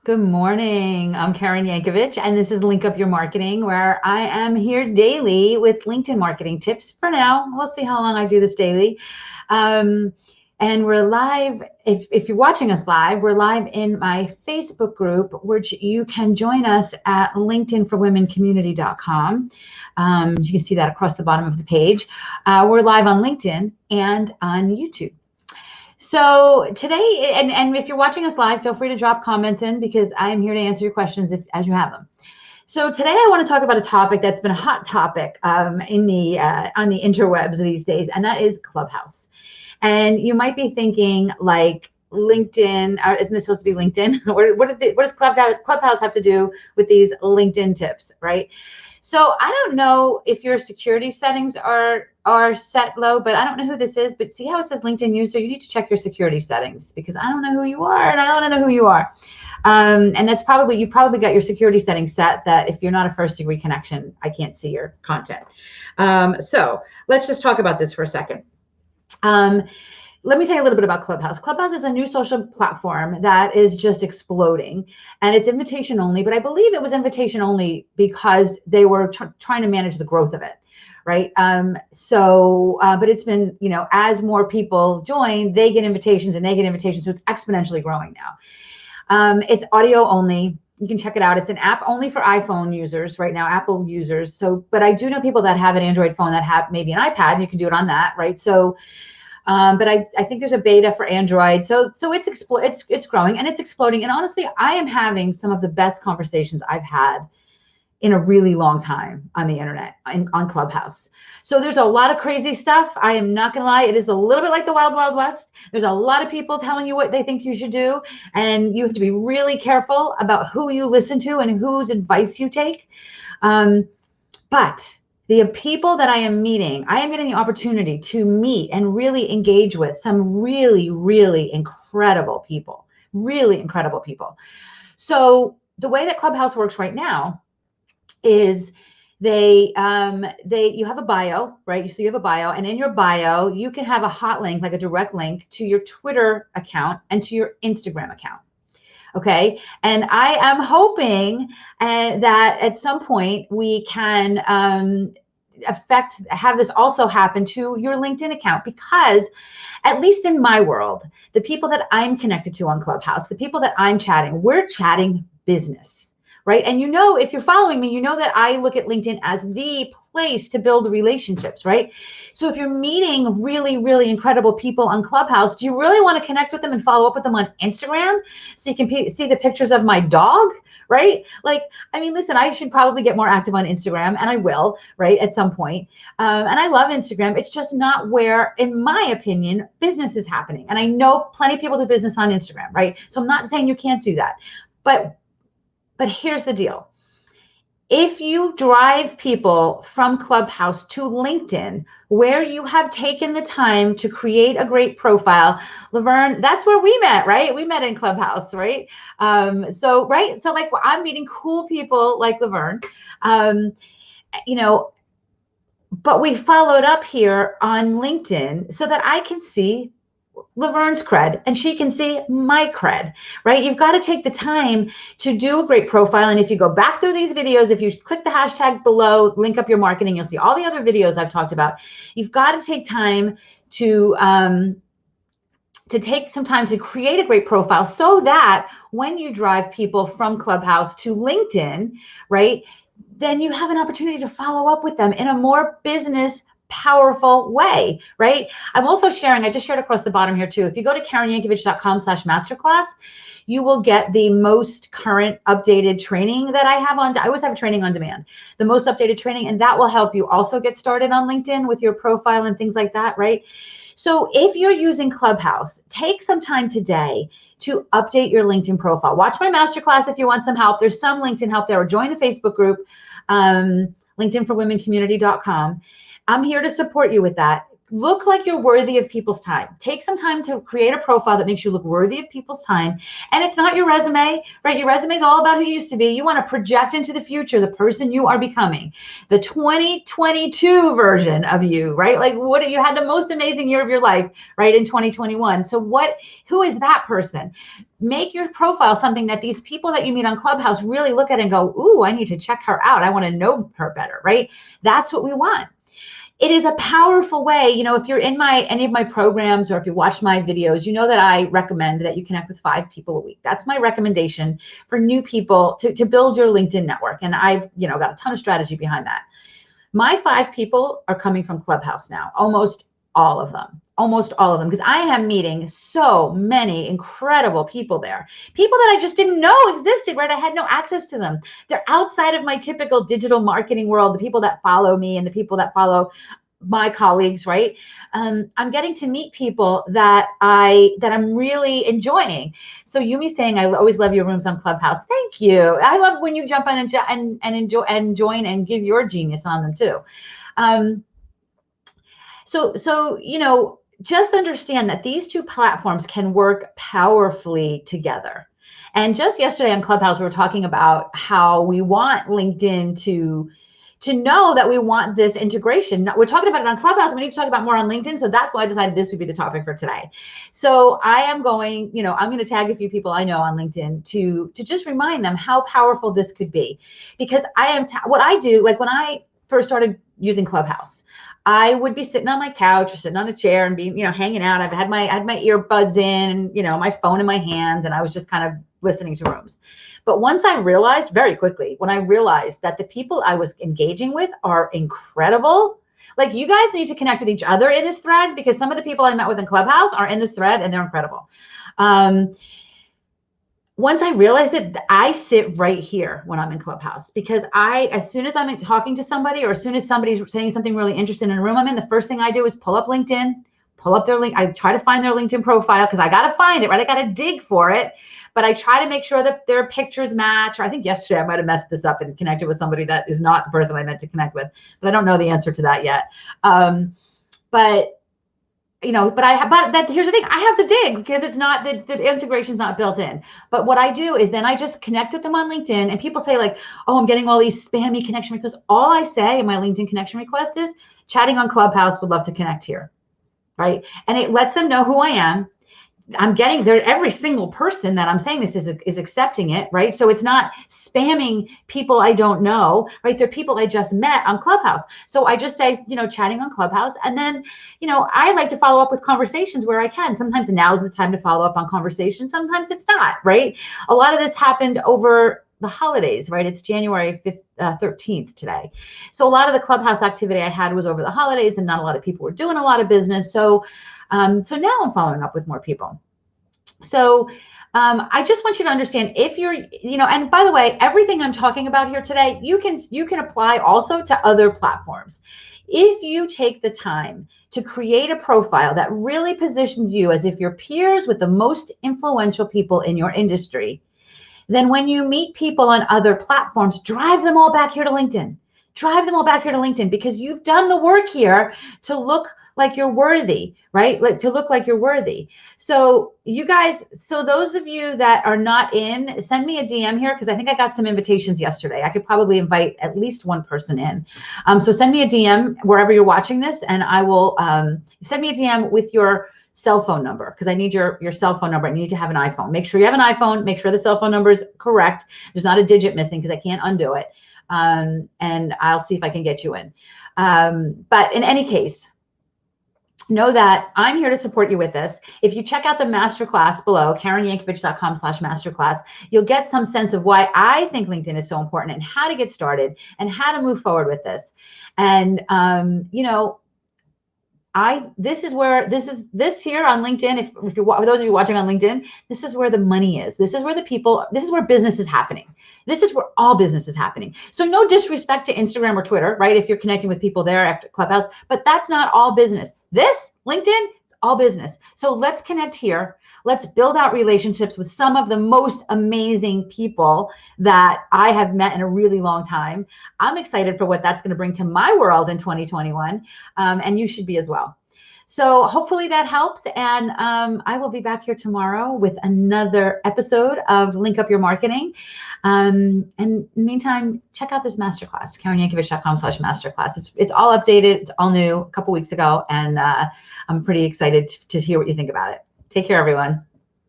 Good morning. I'm Karen Yankovich, and this is Link Up Your Marketing, where I am here daily with LinkedIn marketing tips. For now, we'll see how long I do this daily. Um, and we're live. If you're watching us live, we're live in my Facebook group, which you can join us at linkedinforwomencommunity.com. You can see that across the bottom of the page. We're live on LinkedIn and on YouTube. So today, and if you're watching us live, feel free to drop comments in because I'm here to answer your questions as you have them. So today I want to talk about a topic that's been a hot topic on the interwebs these days, and that is Clubhouse. And you might be thinking like LinkedIn, isn't this supposed to be LinkedIn? What does Clubhouse have to do with these LinkedIn tips, right? So I don't know if your security settings are set low, but I don't know who this is. But see how it says LinkedIn user? You need to check your security settings because I don't know who you are, and I don't know who you are. And that's you've probably got your security settings set that if you're not a first degree connection, I can't see your content. So let's just talk about this for a second. Let me tell you a little bit about Clubhouse. Clubhouse is a new social platform that is just exploding, and it's invitation only, but I believe it was invitation only because they were trying to manage the growth of it, right? But it's been, as more people join, they get invitations and they get invitations, so it's exponentially growing now. It's audio only. You can check it out. It's an app only for iPhone users right now, Apple users. But I do know people that have an Android phone that have maybe an iPad, and you can do it on that, right? But I think there's a beta for Android. So it's growing and it's exploding. And honestly, I am having some of the best conversations I've had in a really long time on the internet, on Clubhouse. So there's a lot of crazy stuff. I am not going to lie. It is a little bit like the Wild Wild West. There's a lot of people telling you what they think you should do. And you have to be really careful about who you listen to and whose advice you take. But the people that I am meeting, I am getting the opportunity to meet and really engage with some really, really incredible people, So the way that Clubhouse works right now is you have a bio, right? So you have a bio, and in your bio, you can have a hot link, like a direct link to your Twitter account and to your Instagram account. Okay. And I am hoping that at some point we can have this also happen to your LinkedIn account, because at least in my world, the people that I'm connected to on Clubhouse, the people that I'm chatting, we're chatting business, right? And if you're following me, you know that I look at LinkedIn as the place to build relationships, right? So if you're meeting really, really incredible people on Clubhouse, do you really want to connect with them and follow up with them on Instagram so you can see the pictures of my dog, right? Listen, I should probably get more active on Instagram, and I will, right, at some point. And I love Instagram. It's just not where, in my opinion, business is happening. And I know plenty of people do business on Instagram, right? So I'm not saying you can't do that. But here's the deal. If you drive people from Clubhouse to LinkedIn, where you have taken the time to create a great profile, Laverne, that's where we met, right? We met in Clubhouse, right? So I'm meeting cool people like Laverne, but we followed up here on LinkedIn so that I can see Laverne's cred and she can see my cred, right? You've got to take the time to do a great profile. And if you go back through these videos, if you click the hashtag below, Link Up Your Marketing, you'll see all the other videos I've talked about. You've got to take time to take some time to create a great profile so that when you drive people from Clubhouse to LinkedIn, right, then you have an opportunity to follow up with them in a more business powerful way, right? I'm also sharing, I just shared across the bottom here too. If you go to KarenYankovich.com/masterclass, you will get the most current updated training that I have on. I always have a training on demand, the most updated training, and that will help you also get started on LinkedIn with your profile and things like that, right? So if you're using Clubhouse, take some time today to update your LinkedIn profile. Watch my masterclass if you want some help. There's some LinkedIn help there, or join the Facebook group, LinkedInforwomencommunity.com. I'm here to support you with that. look like you're worthy of people's time. Take some time to create a profile that makes you look worthy of people's time. And it's not your resume, right? Your resume is all about who you used to be. You want to project into the future the person you are becoming, the 2022 version of you, right? Like what you had the most amazing year of your life, right, in 2021. So who is that person? Make your profile something that these people that you meet on Clubhouse really look at and go, ooh, I need to check her out. I want to know her better, right? That's what we want. It is a powerful way. You know, if you're in any of my programs or if you watch my videos, you know that I recommend that you connect with 5 people a week. That's my recommendation for new people to build your LinkedIn network. And I've, got a ton of strategy behind that. My 5 people are coming from Clubhouse now, almost all of them, because I am meeting so many incredible people there, people that I just didn't know existed, right? I had no access to them. They're outside of my typical digital marketing world, the people that follow me and the people that follow my colleagues, right? I'm getting to meet people that I'm really enjoying. So Yumi saying, I always love your rooms on Clubhouse. Thank you. I love when you jump on and enjoy and join and give your genius on them too. So just understand that these 2 platforms can work powerfully together. And just yesterday on Clubhouse, we were talking about how we want LinkedIn to know that we want this integration. We're talking about it on Clubhouse. We need to talk about more on LinkedIn. So that's why I decided this would be the topic for today. I'm going to tag a few people I know on LinkedIn to just remind them how powerful this could be. Because what I do, like when I first started using Clubhouse, I would be sitting on my couch or sitting on a chair and be, hanging out. I had my earbuds in, and, my phone in my hands, and I was just kind of listening to rooms. But once I realized very quickly, when I realized that the people I was engaging with are incredible, like you guys need to connect with each other in this thread, because some of the people I met with in Clubhouse are in this thread and they're incredible. Once I realized it, I sit right here when I'm in Clubhouse, because as soon as I'm talking to somebody, or as soon as somebody's saying something really interesting in a room I'm in, the first thing I do is pull up LinkedIn, pull up their link. I try to find their LinkedIn profile, because I got to find it, right? I got to dig for it, but I try to make sure that their pictures match. Or I think yesterday I might've messed this up and connected with somebody that is not the person I meant to connect with, but I don't know the answer to that yet. Here's the thing, I have to dig, because it's not, the integration's not built in. But what I do is then I just connect with them on LinkedIn, and people say like, oh, I'm getting all these spammy connection requests. All I say in my LinkedIn connection request is chatting on Clubhouse, would love to connect here, right? And it lets them know who I am. I'm getting there. Every single person that I'm saying this is accepting it, right? So it's not spamming people I don't know, right? They're people I just met on Clubhouse. So I just say, chatting on Clubhouse. And then, I like to follow up with conversations where I can. Sometimes now is the time to follow up on conversations. Sometimes it's not, right? A lot of this happened over the holidays, right? It's January 13th today. So a lot of the Clubhouse activity I had was over the holidays, and not a lot of people were doing a lot of business. So now I'm following up with more people. So I just want you to understand, if you're, and by the way, everything I'm talking about here today, you can apply also to other platforms. If you take the time to create a profile that really positions you as if you're peers with the most influential people in your industry, then when you meet people on other platforms, drive them all back here to LinkedIn. Drive them all back here to LinkedIn, because you've done the work here to look like you're worthy, right? Like to look like you're worthy. So you guys, so those of you that are not in, send me a DM here, because I think I got some invitations yesterday. I could probably invite at least one person in. So send me a DM wherever you're watching this, and I will send me a DM with your cell phone number, because I need your cell phone number. I need to have an iPhone. Make sure you have an iPhone. Make sure the cell phone number is correct. There's not a digit missing, because I can't undo it. And I'll see if I can get you in. But in any case, know that I'm here to support you with this. If you check out the masterclass below, KarenYankovich.com/masterclass, you'll get some sense of why I think LinkedIn is so important, and how to get started, and how to move forward with this. And, this here on LinkedIn, if you're, for those of you watching on LinkedIn, this is where the money is. This is where this is where business is happening. This is where all business is happening. So no disrespect to Instagram or Twitter, right? If you're connecting with people there after Clubhouse, but that's not all business. This LinkedIn, all business. So let's connect here. Let's build out relationships with some of the most amazing people that I have met in a really long time. I'm excited for what that's going to bring to my world in 2021. And you should be as well. So hopefully that helps. And I will be back here tomorrow with another episode of Link Up Your Marketing. And in the meantime, check out this masterclass, KarenYankovich.com/masterclass. It's all updated. It's all new a couple weeks ago. And I'm pretty excited to hear what you think about it. Take care, everyone.